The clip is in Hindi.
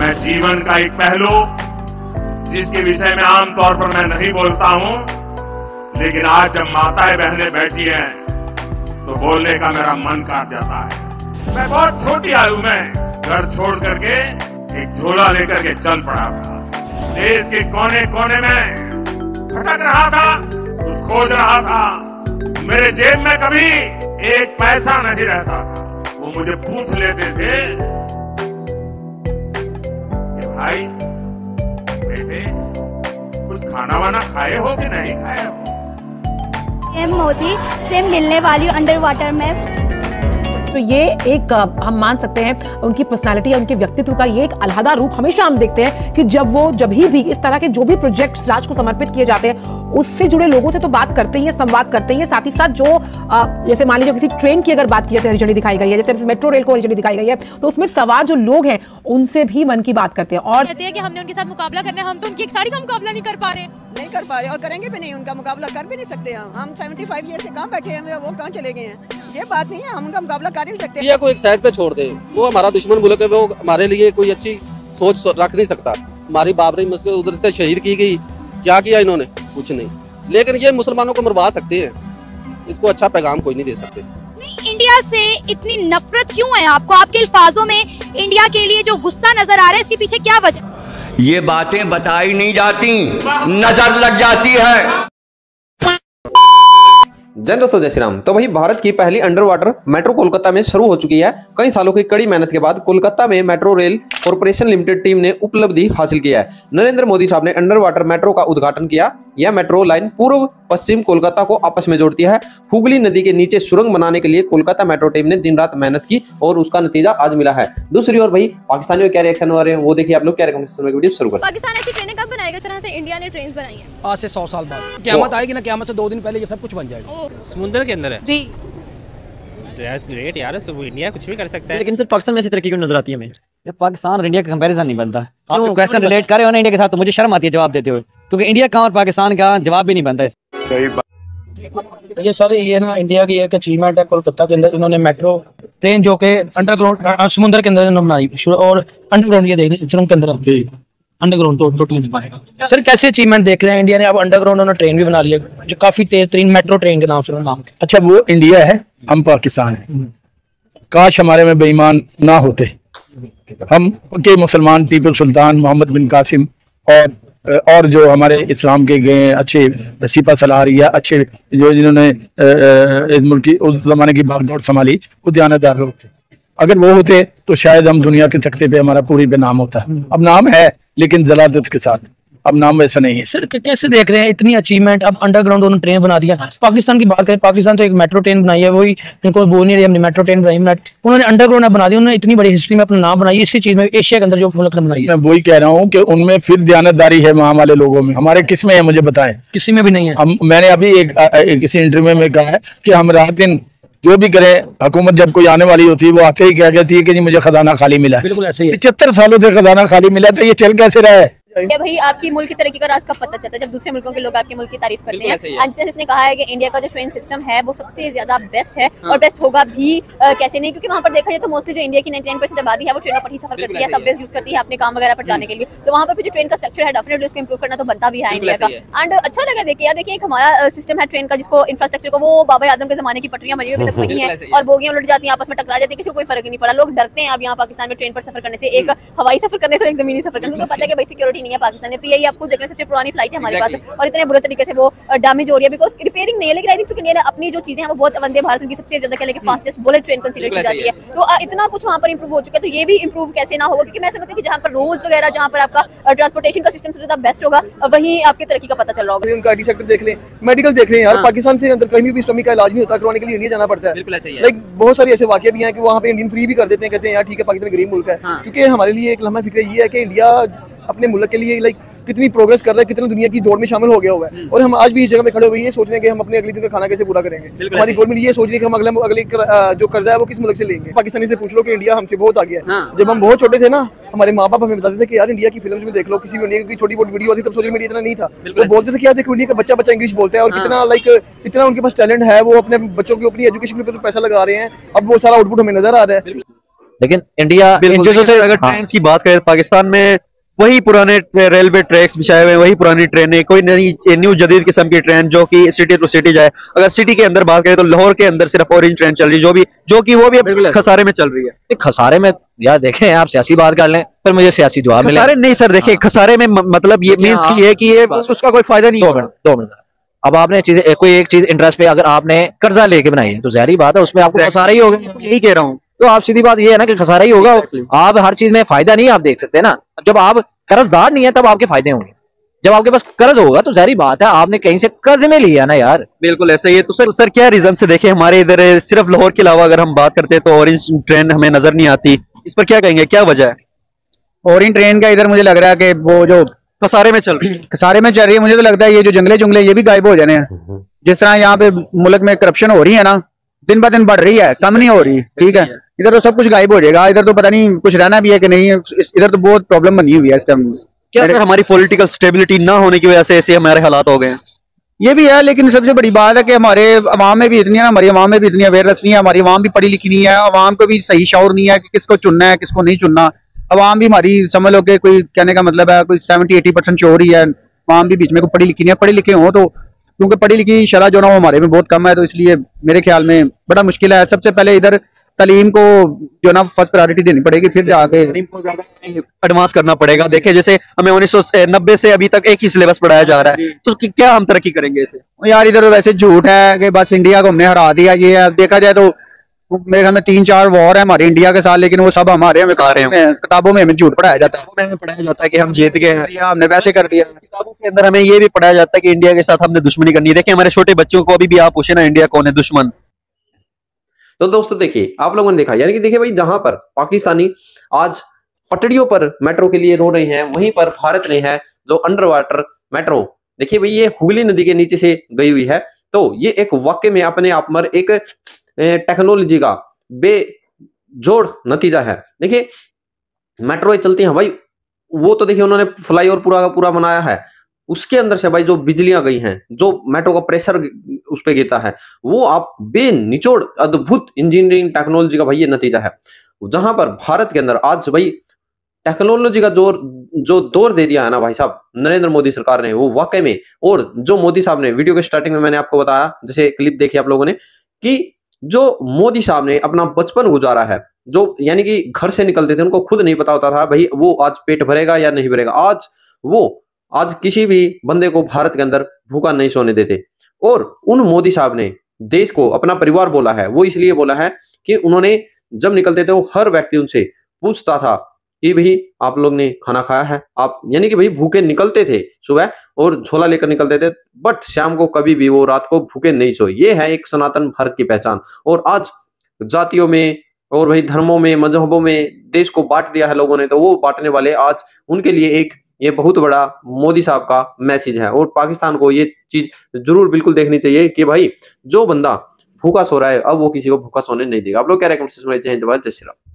मैं जीवन का एक पहलू जिसके विषय में आमतौर पर मैं नहीं बोलता हूं, लेकिन आज जब माताएं बहनें बैठी हैं तो बोलने का मेरा मन काट जाता है। मैं बहुत छोटी आयु में घर छोड़ करके एक झोला लेकर के चल पड़ा था। देश के कोने कोने में भटक रहा था, कुछ खोज रहा था। मेरे जेब में कभी एक पैसा नहीं रहता था। वो मुझे पूछ लेते थे कि भाई बेटे कुछ खाना वाना खाए हो कि नहीं खाए हो। पीएम मोदी से मिलने वाली अंडर वाटर मैप, तो ये एक हम मान सकते हैं उनकी पर्सनालिटी या उनके व्यक्तित्व का ये एक अलहदा रूप हमेशा हम देखते हैं कि जब भी इस तरह के जो भी प्रोजेक्ट्स राज को समर्पित किए जाते हैं उससे जुड़े लोगों से तो बात करते ही हैं, संवाद करते ही हैं। साथ ही साथ जो जैसे मान लीजिए किसी ट्रेन की अगर बात की जाए हरी झंडी दिखाई गई है, जैसे मेट्रो रेल को हरी झंडी दिखाई गई है, तो उसमें सवार जो लोग हैं उनसे भी मन की बात करते हैं और कहते हैं कि हमने उनके साथ मुकाबला करना है, हम तो उनकी एक साड़ी का मुकाबला नहीं कर पा रहे और करेंगे भी नहीं, उनका मुकाबला कर भी नहीं सकते। हम 75 ईयर से कहाँ बैठे हैं, वो कहाँ चले गए हैं। ये बात नहीं है, हम उनका मुकाबला कर नहीं सकते। इंडिया को एक साइड पे छोड़ दे, वो हमारा दुश्मन मुल्क है, वो हमारे लिए कोई अच्छी सोच रख नहीं सकता। हमारी बाबरी मस्जिद उधर से शहीद की गई, क्या किया इन्होंने? कुछ नहीं। लेकिन ये मुसलमानों को मरवा सकते हैं, इसको अच्छा पैगाम कोई नहीं दे सकते। इंडिया से इतनी नफरत क्यों है आपको? आपके अल्फाजों में इंडिया के लिए जो गुस्सा नजर आ रहा है, इसके पीछे क्या वजह? ये बातें बताई नहीं जाती, नजर लग जाती है। जय दोस्तों, जय श्री राम। तो वही भारत की पहली अंडर वाटर मेट्रो कोलकाता में शुरू हो चुकी है। कई सालों की कड़ी मेहनत के बाद कोलकाता में metro rail corporation limited team ने उपलब्धि हासिल किया है। नरेंद्र मोदी साहब ने अंडर वाटर मेट्रो का उद्घाटन किया। यह मेट्रो लाइन पूर्व पश्चिम कोलकाता को आपस में जोड़ती है। हुगली नदी के नीचे सुरंग बनाने के लिए कोलकाता मेट्रो टीम ने दिन रात मेहनत की और उसका नतीजा आज मिला है। दूसरी ओर भाई पाकिस्तानियों के क्या रिएक्शन हो रहे हैं वो देखिए आप लोग। क्या वीडियो शुरू करें। पाकिस्तान ऐसी ट्रेनें कब बनाएगा तरह से इंडिया ने ट्रेन बनाई है? आज से 100 साल बाद क़यामत आएगी ना, क़यामत से 2 दिन पहले ये सब कुछ बन जाएगा। समुद्र के अंदर है जी। ग्रेट यार, सब इंडिया कुछ भी कर सकता है। लेकिन सिर्फ पाकिस्तान में ऐसी तरक्की क्यों नजर आती है हमें? ये पाकिस्तान और इंडिया का कंपैरिजन नहीं बनता। आप तो क्वेश्चन रिलेट कर रहे हो ना इंडिया के साथ, तो मुझे शर्म आती है जवाब देते हुए, क्योंकि इंडिया का और पाकिस्तान का जवाब भी नहीं बनता है। सही बात। ये सारे ये ना इंडिया की एक अचीवमेंट है। कोलकाता के अंदर इन्होंने मेट्रो ट्रेन जो के अंडरग्राउंड समुद्र के अंदर बनाई और अंडरग्राउंड ये देख सुरंग के अंदर अंडरग्राउंड तो टोटली। सर कैसे अचीवमेंट देख रहे हैं इंडिया ने? अब अंडरग्राउंड उन्होंने ट्रेन भी बना लिया जो काफी तेज तरीन मेट्रो ट्रेन के नाम से नाम। अच्छा, वो इंडिया है, हम पाकिस्तान है। काश हमारे में बेईमान ना होते। हम के मुसलमान टीपू सुल्तान मोहम्मद बिन कासिम और जो हमारे इस्लाम के गए अच्छे सिपा सलार या अच्छे जो जिन्होंने इस मुल्क की उस जमाने की बागडोर संभाली, वो दयानतदार लोग थे। अगर वो होते तो शायद हम दुनिया के तख्ते पे हमारा पूरी पे नाम होता। अब नाम है लेकिन जलालत के साथ, अब नाम वैसा नहीं है। सर कैसे देख रहे हैं इतनी अचीवमेंट? अब अंडरग्राउंड उन्होंने ट्रेन बना दिया। पाकिस्तान की बात करें, पाकिस्तान तो एक मेट्रो ट्रेन बनाई है, वही इनको बोल नहीं रही हमने मेट्रो ट्रेन बनाई। उन्होंने अंडरग्राउंड बना दिया। उन्होंने इतनी बड़ी हिस्ट्री में अपना नाम बनाई इसी चीज में, एशिया के अंदर जो मुल्क ने बनाई है। मैं वही कह रहा हूँ कि उनमें फिर दयानतदारी है वहाँ वाले लोगों में। हमारे किस में है मुझे बताएं? किसी में भी नहीं है। मैंने अभी एक किसी इंटरव्यू में कहा है कि हम रात दिन जो भी करें, हुकूमत जब कोई आने वाली होती है वो आते ही क्या कहती है कि जी मुझे खजाना खाली मिला है। बिल्कुल ऐसे ही 75 सालों से खजाना खाली मिला, तो ये चल कैसे रहा है? भाई आपकी मुल्क की तरक्की का राज कब पता चलता है? जब दूसरे मुल्कों के लोग आपके मुल्क की तारीफ करते हैं। आज इसने कहा है कि इंडिया का जो ट्रेन सिस्टम है वो सबसे ज्यादा बेस्ट है और बेस्ट होगा भी। कैसे नहीं? क्योंकि वहाँ पर देखा जाए तो मोस्टली जो इंडिया की 99% आबादी है वो ट्रेनों पर ही सफर करती है, सबवेज यूज करती है अपने काम वगैरह पर जाने के लिए। तो वहाँ पर जो ट्रेन का स्ट्रक्चर है डेफिनेटली उसको इंप्रूव करना तो बनता भी है इंडिया का। एंड अच्छा लगा देखिए यार, देखिए एक हमारा सिस्टम है ट्रेन का जिसको इंफ्रास्ट्रक्चर को वो बाबा आदम के जमाने की पटरियां बनी हुई तक वही है और बोगियां उलट जाती हैं, आपस में टकरा जाती है, किसी को कोई फर्क नहीं पड़ा। लोग डरते हैं अब यहाँ पाकिस्तान में ट्रेन पर सफर करने से, एक हवाई सफर करने से, एक जमीनी सफर करने से। उनको पता है कि भाई सिक्योरिटी नहीं है पाकिस्तान में। पीआई आपको देखने सबसे पुरानी फ्लाइट है हमारे पास और इतने बुरे तरीके से वो डैमेज हो रही है बिकॉज रिपेयरिंग नहीं है। लेकिन आई थिंक इंडिया ने अपनी जो चीजें हैं वो बहुत, वंदे भारत उनकी सबसे ज्यादा कह लेके फास्टेस्ट बुलेट ट्रेन कंसीडर की जाती है। तो इतना कुछ वहाँ पर इंप्रूव हो चुका है, तो ये भी इंप्रूव कैसे ना होगा? क्योंकि मैं समझती हूँ कि जहाँ पर रोड्स वगैरह, जहाँ पर आपका ट्रांसपोर्टेशन का सिस्टम सबसे ज्यादा बेस्ट होगा, वहीं आपकी तरक्की का पता चल रहा होगा। उनका आईटी सेक्टर देख लें, मेडिकल देख लें यार, पाकिस्तान से अंदर कहीं भी स्टमी का इलाज नहीं होता, करवाने के लिए इंडिया जाना पड़ता है। लाइक बहुत सारे ऐसे वाकये भी हैं कि वहाँ पे इंडियन फ्री भी कर देते हैं, कहते हैं यार ठीक है पाकिस्तान गरीब मुल्क है। क्योंकि हमारे लिए एक लम्हा फिक्र ये है कि इंडिया अपने मुल्क के लिए लाइक कितनी प्रोग्रेस कर रहा है, कितनी दुनिया की दौड़ में शामिल हो गया हुआ है। और हम आज भी इस जगह पे खड़े हुए ये सोच रहे हैं कि हम अपने अगले दिन का खाना कैसे पूरा करेंगे। हमारी गवर्नमेंट ये सोच रही है कि हम अगले जो कर्जा है वो किस मुल्क से लेंगे। पाकिस्तानी से पूछ लो कि इंडिया हमसे बहुत आगे है। जब हम बहुत छोटे थे ना, हमारे माँ बाप हमें बताते थे कि यार इंडिया की फिल्म में देख लो, किसी भी इंडिया की छोटी मोटी वीडियो होती, तब सोशल मीडिया इतना नहीं था। वो बोलते थे कि यार देखो इंडिया का बच्चा इंग्लिश बोलता है और कितना लाइक इतना उनके पास टैलेंट है, वो अपने बच्चों की अपनी एजुकेशन पे पैसा लगा रहे हैं। अब वो सारा आउटपुट हमें नजर आ रहा है। लेकिन इंडिया इन चीजों से अगर ट्रेन की बात करें पाकिस्तान में वही पुराने रेलवे ट्रैक्स बिछाए हुए, वही पुरानी ट्रेनें, कोई न्यू जदीद किस्म की ट्रेन जो कि सिटी टू सिटी जाए। अगर सिटी के अंदर बात करें तो लाहौर के अंदर सिर्फ ऑरेंज ट्रेन चल रही है, जो कि वो भी खसारे में चल रही है। खसारे में यार देखें, आप सियासी बात कर लें फिर मुझे सियासी जवाब मिले। खसारे नहीं सर, देखिए खसारे में मतलब ये मीन्स की है कि ये उसका कोई फायदा नहीं। 2 मिनट अब आपने कोई एक चीज इंटरेस्ट पे अगर आपने कर्जा लेके बनाई है तो ज़ाहिर बात है उसमें आपको खसारा ही होगा। यही कह रहा हूँ, तो आप सीधी बात ये है ना कि खसारा ही होगा। आप हर चीज में फायदा नहीं आप देख सकते ना। जब आप कर्जदार नहीं है तब आपके फायदे होंगे। जब आपके पास कर्ज होगा तो जारी बात है आपने कहीं से कर्ज में लिया ना यार। बिल्कुल ऐसा ही है। तो सर क्या रीजन से देखें हमारे इधर सिर्फ लाहौर के अलावा अगर हम बात करते हैं तो ऑरेंज ट्रेन हमें नजर नहीं आती, इस पर क्या कहेंगे, क्या वजह है? ऑरेंज ट्रेन का इधर मुझे लग रहा है कि वो जो खसारे में चल रही है, खसारे में चल रही है। मुझे तो लगता है ये जो जंगले ये भी गायब हो जाने हैं। जिस तरह यहाँ पे मुल्क में करप्शन हो रही है ना, दिन ब दिन बढ़ रही है, कम नहीं हो रही। ठीक है, इधर तो सब कुछ गायब हो जाएगा। इधर तो पता नहीं कुछ रहना भी है कि नहीं। इधर तो बहुत प्रॉब्लम बनी हुई है इस टाइम। क्या सर हमारी पॉलिटिकल स्टेबिलिटी ना होने की वजह से ऐसे हमारे हालात हो गए हैं? ये भी है, लेकिन सबसे बड़ी बात है कि हमारे अवाम में भी इतनी है ना, हमारी अवाम में भी इतनी अवेयरनेस नहीं है। हमारी अवाम भी पढ़ी लिखी नहीं है, अवाम को भी सही शौर नहीं है कि किसको चुनना है किसको नहीं चुनना। अवाम भी हमारी समझ लो कि कोई कहने का मतलब है कोई 70-80% शोर ही है। अवाम भी बीच में कोई पढ़ी लिखी नहीं है। पढ़े लिखे हो तो क्योंकि पढ़ी लिखी शरह जो ना वो हमारे में बहुत कम है, तो इसलिए मेरे ख्याल में बड़ा मुश्किल है। सबसे पहले इधर तालीम को जो ना फर्स्ट प्रायोरिटी देनी पड़ेगी, फिर जाके एडवांस करना पड़ेगा। देखिए जैसे हमें 1990 से अभी तक एक ही सिलेबस पढ़ाया जा रहा है, तो क्या हम तरक्की करेंगे इसे? यार इधर वैसे झूठ है कि बस इंडिया को हमने हरा दिया। ये है, देखा जाए तो मेरे ख्याल में 3-4 वॉर है हमारे इंडिया के साथ, लेकिन वो सब हमारे किताबों में हमें झूठ पढ़ाया जाता है। हमें पढ़ाया जाता है कि हम जीत गए हैं, हमने वैसे कर दिया। किताबों के अंदर हमें ये भी पढ़ाया जाता है कि इंडिया के साथ हमने दुश्मनी करनी है। देखिए हमारे छोटे बच्चों को अभी भी आप पूछे ना इंडिया कौन है दुश्मन। तो दोस्तों देखिए आप लोगों ने देखा, यानी कि देखिए भाई जहां पर पाकिस्तानी आज पटड़ियों पर मेट्रो के लिए रो रहे हैं, वहीं पर भारत ने है जो अंडर वाटर मेट्रो, देखिए भाई ये हुगली नदी के नीचे से गई हुई है। तो ये एक वाकई में अपने आप में एक टेक्नोलॉजी का बेजोड़ नतीजा है। देखिए मेट्रो चलती है भाई, वो तो देखिए उन्होंने फ्लाईओवर पूरा का पूरा बनाया है, उसके अंदर से भाई जो बिजलियां गई हैं, जो मेट्रो का प्रेशर उस पर गिरता है, वो आप बेनिचोड़ अद्भुत इंजीनियरिंग टेक्नोलॉजी का भाई ये नतीजा है। जहां पर भारत के अंदर आज भाई टेक्नोलॉजी का जो दौर दे दिया है ना भाई साहब नरेंद्र मोदी सरकार ने, वो वाकई में। और जो मोदी साहब ने वीडियो के स्टार्टिंग में मैंने आपको बताया, जैसे क्लिप देखी आप लोगों ने, कि जो मोदी साहब ने अपना बचपन गुजारा है, जो यानी कि घर से निकलते थे उनको खुद नहीं पता होता था भाई वो आज पेट भरेगा या नहीं भरेगा। आज किसी भी बंदे को भारत के अंदर भूखा नहीं सोने देते। और उन मोदी साहब ने देश को अपना परिवार बोला है। वो इसलिए बोला है कि उन्होंने जब निकलते थे वो हर व्यक्ति उनसे पूछता था कि भाई आप लोग ने खाना खाया है, आप यानी कि भाई भूखे निकलते थे सुबह और झोला लेकर निकलते थे, बट शाम को कभी भी वो रात को भूखे नहीं सोए। ये है एक सनातन भारत की पहचान। और आज जातियों में और भाई धर्मों में मजहबों में देश को बांट दिया है लोगों ने, तो वो बांटने वाले आज उनके लिए एक ये बहुत बड़ा मोदी साहब का मैसेज है। और पाकिस्तान को ये चीज जरूर बिल्कुल देखनी चाहिए कि भाई जो बंदा भूखा सो रहा है अब वो किसी को भूखा सोने नहीं देगा। आप लोग क्या रेकमेंड जय हिंद जय श्री राम।